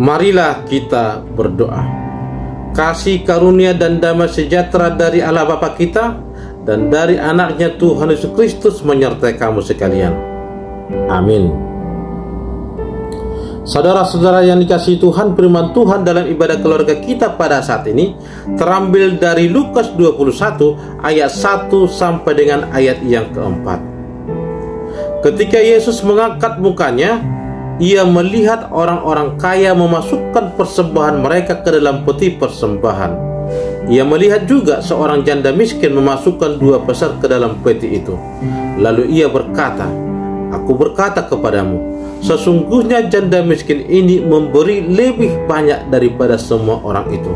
Marilah kita berdoa. Kasih karunia dan damai sejahtera dari Allah Bapa kita dan dari anaknya Tuhan Yesus Kristus menyertai kamu sekalian. Amin. Saudara-saudara yang dikasihi Tuhan, firman Tuhan dalam ibadah keluarga kita pada saat ini terambil dari Lukas 21 ayat 1 sampai dengan ayat yang keempat. Ketika Yesus mengangkat mukanya, Ia melihat orang-orang kaya memasukkan persembahan mereka ke dalam peti persembahan. Ia melihat juga seorang janda miskin memasukkan 2 pesar ke dalam peti itu. Lalu Ia berkata, "Aku berkata kepadamu, sesungguhnya janda miskin ini memberi lebih banyak daripada semua orang itu.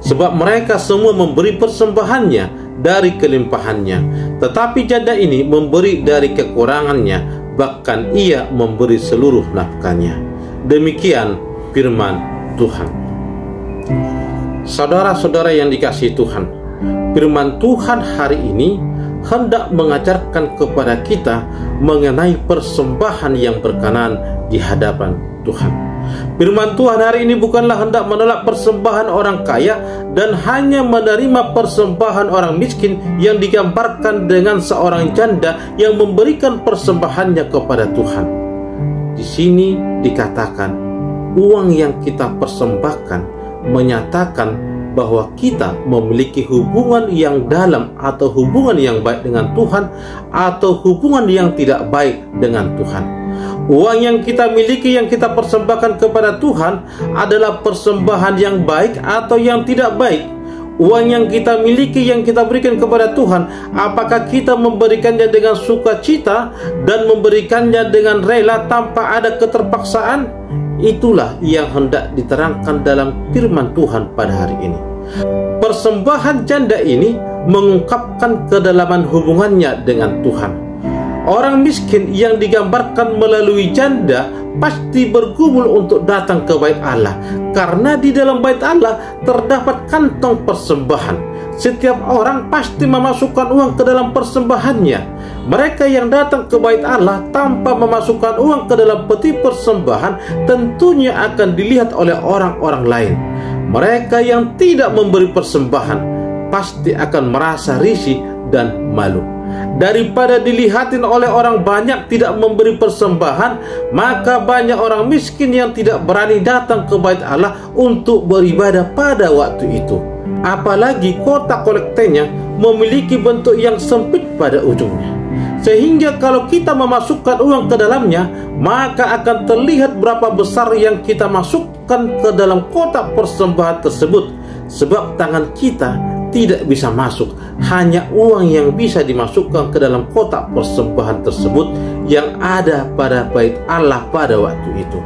Sebab mereka semua memberi persembahannya dari kelimpahannya, tetapi janda ini memberi dari kekurangannya, bahkan ia memberi seluruh nafkahnya." Demikian firman Tuhan. Saudara-saudara yang dikasihi Tuhan, firman Tuhan hari ini hendak mengajarkan kepada kita mengenai persembahan yang berkenan di hadapan Tuhan. Firman Tuhan hari ini bukanlah hendak menolak persembahan orang kaya dan hanya menerima persembahan orang miskin yang digambarkan dengan seorang janda yang memberikan persembahannya kepada Tuhan. Di sini dikatakan uang yang kita persembahkan menyatakan bahwa kita memiliki hubungan yang dalam atau hubungan yang baik dengan Tuhan atau hubungan yang tidak baik dengan Tuhan. Uang yang kita miliki, yang kita persembahkan kepada Tuhan adalah persembahan yang baik atau yang tidak baik. Uang yang kita miliki, yang kita berikan kepada Tuhan, apakah kita memberikannya dengan sukacita dan memberikannya dengan rela tanpa ada keterpaksaan? Itulah yang hendak diterangkan dalam firman Tuhan pada hari ini. Persembahan janda ini mengungkapkan kedalaman hubungannya dengan Tuhan. Orang miskin yang digambarkan melalui janda pasti bergumul untuk datang ke bait Allah, karena di dalam bait Allah terdapat kantong persembahan. Setiap orang pasti memasukkan uang ke dalam persembahannya. Mereka yang datang ke bait Allah tanpa memasukkan uang ke dalam peti persembahan tentunya akan dilihat oleh orang-orang lain. Mereka yang tidak memberi persembahan pasti akan merasa risih dan malu. Daripada dilihatin oleh orang banyak tidak memberi persembahan, maka banyak orang miskin yang tidak berani datang ke bait Allah untuk beribadah pada waktu itu. Apalagi kotak kolektenya memiliki bentuk yang sempit pada ujungnya, sehingga kalau kita memasukkan uang ke dalamnya, maka akan terlihat berapa besar yang kita masukkan ke dalam kotak persembahan tersebut. Sebab tangan kita tidak bisa masuk, hanya uang yang bisa dimasukkan ke dalam kotak persembahan tersebut yang ada pada bait Allah pada waktu itu.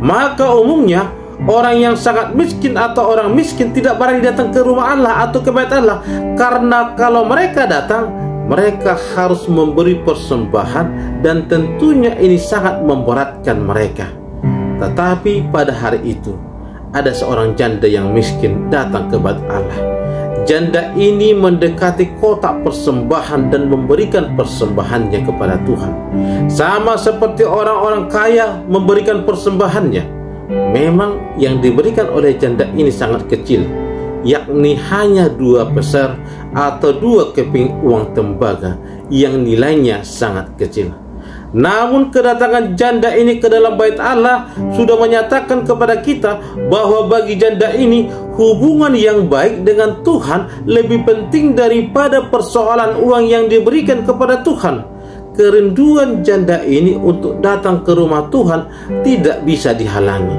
Maka umumnya orang yang sangat miskin atau orang miskin tidak berani datang ke rumah Allah atau ke bait Allah, karena kalau mereka datang, mereka harus memberi persembahan dan tentunya ini sangat memberatkan mereka. Tetapi pada hari itu ada seorang janda yang miskin datang ke bait Allah. Janda ini mendekati kotak persembahan dan memberikan persembahannya kepada Tuhan. Sama seperti orang-orang kaya memberikan persembahannya. Memang yang diberikan oleh janda ini sangat kecil, yakni hanya 2 pesar atau 2 keping uang tembaga yang nilainya sangat kecil. Namun kedatangan janda ini ke dalam bait Allah sudah menyatakan kepada kita bahwa bagi janda ini hubungan yang baik dengan Tuhan lebih penting daripada persoalan uang yang diberikan kepada Tuhan. Kerinduan janda ini untuk datang ke rumah Tuhan tidak bisa dihalangi.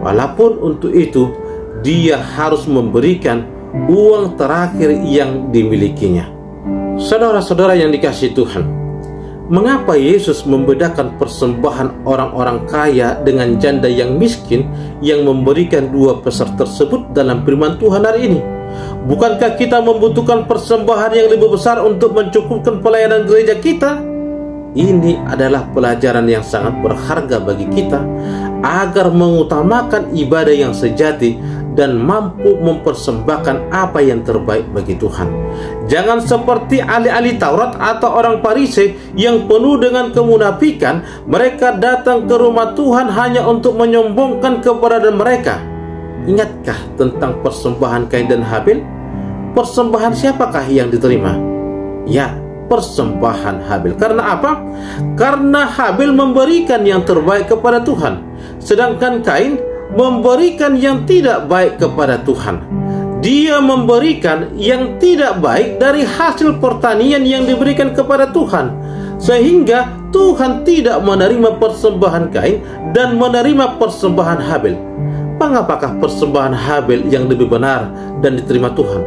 Walaupun untuk itu dia harus memberikan uang terakhir yang dimilikinya. Saudara-saudara yang dikasihi Tuhan, mengapa Yesus membedakan persembahan orang-orang kaya dengan janda yang miskin yang memberikan 2 pesar tersebut dalam firman Tuhan hari ini? Bukankah kita membutuhkan persembahan yang lebih besar untuk mencukupkan pelayanan gereja kita? Ini adalah pelajaran yang sangat berharga bagi kita agar mengutamakan ibadah yang sejati dan mampu mempersembahkan apa yang terbaik bagi Tuhan. Jangan seperti ahli-ahli Taurat atau orang Farisi yang penuh dengan kemunafikan. Mereka datang ke rumah Tuhan hanya untuk menyombongkan keberadaan mereka. Ingatkah tentang persembahan Kain dan Habil? Persembahan siapakah yang diterima? Ya, persembahan Habil. Karena apa? Karena Habil memberikan yang terbaik kepada Tuhan, sedangkan Kain memberikan yang tidak baik kepada Tuhan. Dia memberikan yang tidak baik dari hasil pertanian yang diberikan kepada Tuhan, sehingga Tuhan tidak menerima persembahan Kain dan menerima persembahan Habil. Mengapakah persembahan Habil yang lebih benar dan diterima Tuhan?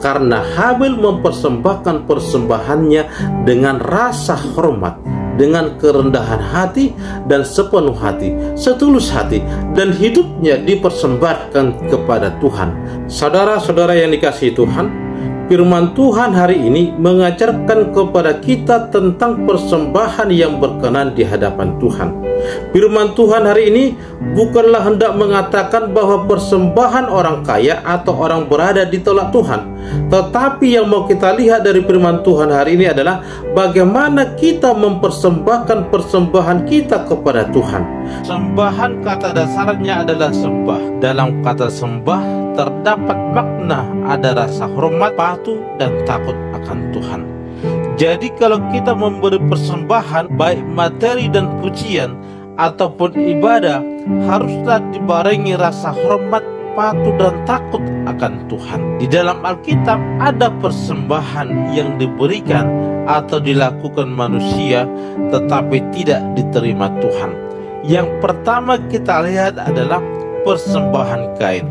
Karena Habil mempersembahkan persembahannya dengan rasa hormat, dengan kerendahan hati dan sepenuh hati, setulus hati, dan hidupnya dipersembahkan kepada Tuhan. Saudara-saudara yang dikasihi Tuhan, firman Tuhan hari ini mengajarkan kepada kita tentang persembahan yang berkenan di hadapan Tuhan. Firman Tuhan hari ini bukanlah hendak mengatakan bahwa persembahan orang kaya atau orang berada ditolak Tuhan, tetapi yang mau kita lihat dari firman Tuhan hari ini adalah bagaimana kita mempersembahkan persembahan kita kepada Tuhan. Sembahan kata dasarnya adalah sembah. Dalam kata sembah terdapat makna, ada rasa hormat, patuh, dan takut akan Tuhan. Jadi kalau kita memberi persembahan baik materi dan pujian ataupun ibadah, haruslah dibarengi rasa hormat, patuh, dan takut akan Tuhan. Di dalam Alkitab ada persembahan yang diberikan atau dilakukan manusia tetapi tidak diterima Tuhan. Yang pertama kita lihat adalah persembahan Kain.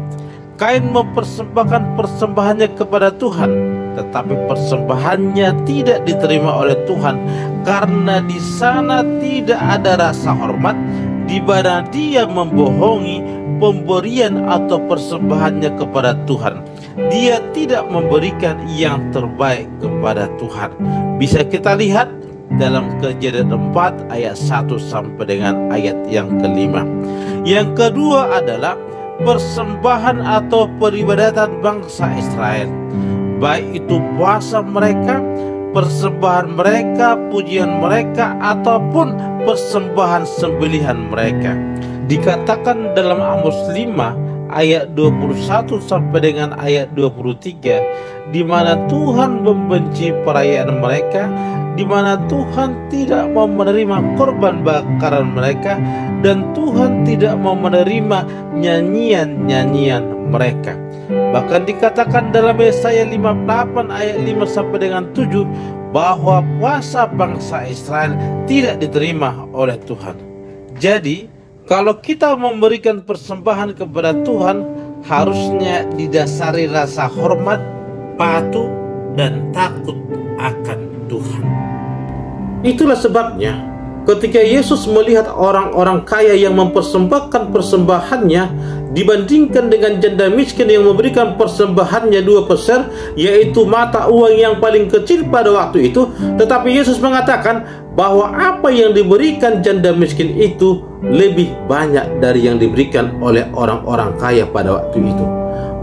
Kain mempersembahkan persembahannya kepada Tuhan, tetapi persembahannya tidak diterima oleh Tuhan karena di sana tidak ada rasa hormat, di mana dia membohongi pemberian atau persembahannya kepada Tuhan. Dia tidak memberikan yang terbaik kepada Tuhan. Bisa kita lihat dalam Kejadian 4 ayat 1 sampai dengan ayat yang kelima. Yang kedua adalah persembahan atau peribadatan bangsa Israel, baik itu puasa mereka, persembahan mereka, pujian mereka, ataupun persembahan sembelihan mereka. Dikatakan dalam Amos 5 ayat 21 sampai dengan ayat 23, di mana Tuhan membenci perayaan mereka, di mana Tuhan tidak mau menerima korban bakaran mereka, dan Tuhan tidak mau menerima nyanyian-nyanyian mereka. Bahkan dikatakan dalam Yesaya 58 ayat 5 sampai dengan 7 bahwa puasa bangsa Israel tidak diterima oleh Tuhan. Jadi kalau kita memberikan persembahan kepada Tuhan, harusnya didasari rasa hormat, patuh, dan takut akan Tuhan. Itulah sebabnya ketika Yesus melihat orang-orang kaya yang mempersembahkan persembahannya dibandingkan dengan janda miskin yang memberikan persembahannya 2 peser, yaitu mata uang yang paling kecil pada waktu itu, tetapi Yesus mengatakan bahwa apa yang diberikan janda miskin itu lebih banyak dari yang diberikan oleh orang-orang kaya pada waktu itu.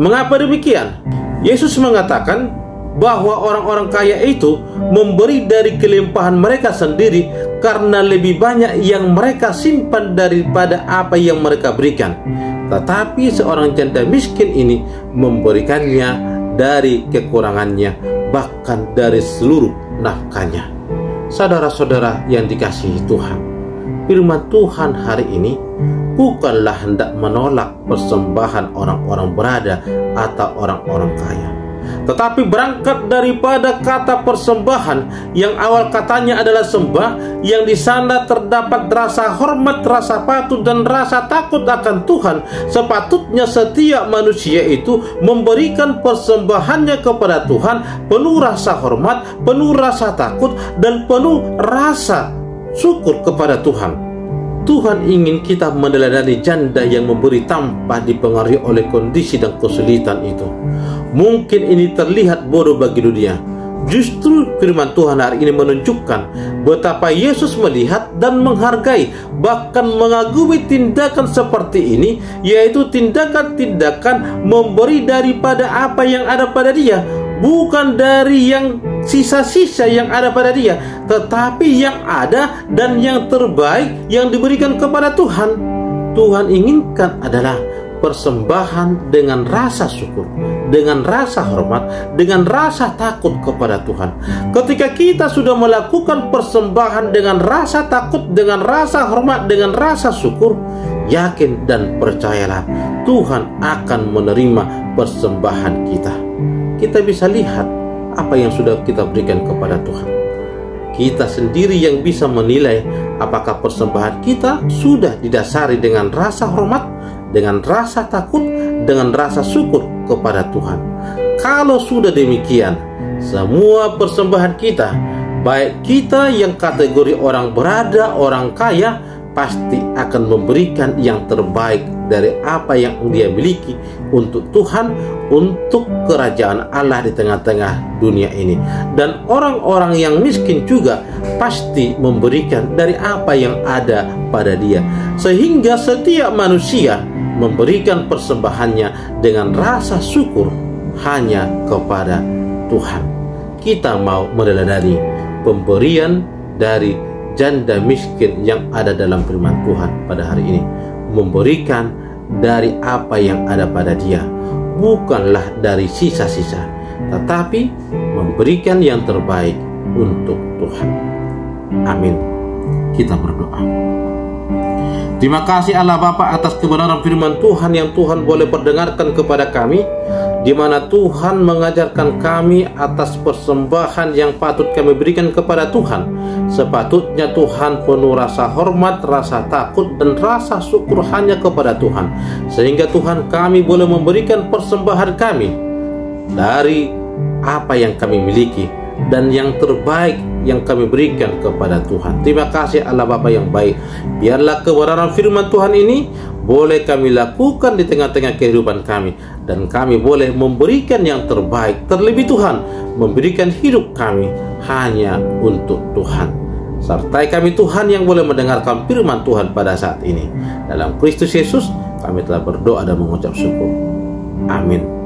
Mengapa demikian? Yesus mengatakan bahwa orang-orang kaya itu memberi dari kelimpahan mereka sendiri karena lebih banyak yang mereka simpan daripada apa yang mereka berikan. Tetapi seorang janda miskin ini memberikannya dari kekurangannya, bahkan dari seluruh nafkahnya. Saudara-saudara yang dikasihi Tuhan, firman Tuhan hari ini bukanlah hendak menolak persembahan orang-orang berada atau orang-orang kaya, tetapi berangkat daripada kata persembahan yang awal katanya adalah sembah, yang di sana terdapat rasa hormat, rasa patuh, dan rasa takut akan Tuhan. Sepatutnya setiap manusia itu memberikan persembahannya kepada Tuhan penuh rasa hormat, penuh rasa takut, dan penuh rasa syukur kepada Tuhan. Tuhan ingin kita meneladani janda yang memberi tanpa dipengaruhi oleh kondisi dan kesulitan itu. Mungkin ini terlihat bodoh bagi dunia, Justru firman Tuhan hari ini menunjukkan betapa Yesus melihat dan menghargai, bahkan mengagumi tindakan seperti ini, yaitu tindakan-tindakan memberi daripada apa yang ada pada dia, bukan dari yang sisa-sisa yang ada pada dia, tetapi yang ada dan yang terbaik yang diberikan kepada Tuhan. Tuhan inginkan adalah persembahan dengan rasa syukur, dengan rasa hormat, dengan rasa takut kepada Tuhan. Ketika kita sudah melakukan persembahan dengan rasa takut, dengan rasa hormat, dengan rasa syukur, yakin dan percayalah Tuhan akan menerima persembahan kita. Kita bisa lihat apa yang sudah kita berikan kepada Tuhan. Kita sendiri yang bisa menilai apakah persembahan kita sudah didasari dengan rasa hormat, dengan rasa takut, dengan rasa syukur kepada Tuhan. Kalau sudah demikian, semua persembahan kita, baik kita yang kategori orang berada, orang kaya, pasti akan memberikan yang terbaik dari apa yang dia miliki untuk Tuhan, untuk kerajaan Allah di tengah-tengah dunia ini. Dan orang-orang yang miskin juga pasti memberikan dari apa yang ada pada dia, sehingga setiap manusia memberikan persembahannya dengan rasa syukur hanya kepada Tuhan. Kita mau meneladani pemberian dari janda miskin yang ada dalam firman Tuhan pada hari ini, memberikan dari apa yang ada pada dia, bukanlah dari sisa-sisa, tetapi memberikan yang terbaik untuk Tuhan. Amin. Kita berdoa. Terima kasih Allah Bapa atas kebenaran firman Tuhan yang Tuhan boleh perdengarkan kepada kami, di mana Tuhan mengajarkan kami atas persembahan yang patut kami berikan kepada Tuhan. Sepatutnya Tuhan penuh rasa hormat, rasa takut, dan rasa syukur hanya kepada Tuhan, sehingga Tuhan kami boleh memberikan persembahan kami dari apa yang kami miliki dan yang terbaik yang kami berikan kepada Tuhan. Terima kasih Allah Bapa yang baik. Biarlah kebenaran firman Tuhan ini boleh kami lakukan di tengah-tengah kehidupan kami, dan kami boleh memberikan yang terbaik. Terlebih Tuhan memberikan hidup kami hanya untuk Tuhan. Sertai kami Tuhan yang boleh mendengarkan firman Tuhan pada saat ini. Dalam Kristus Yesus kami telah berdoa dan mengucap syukur. Amin.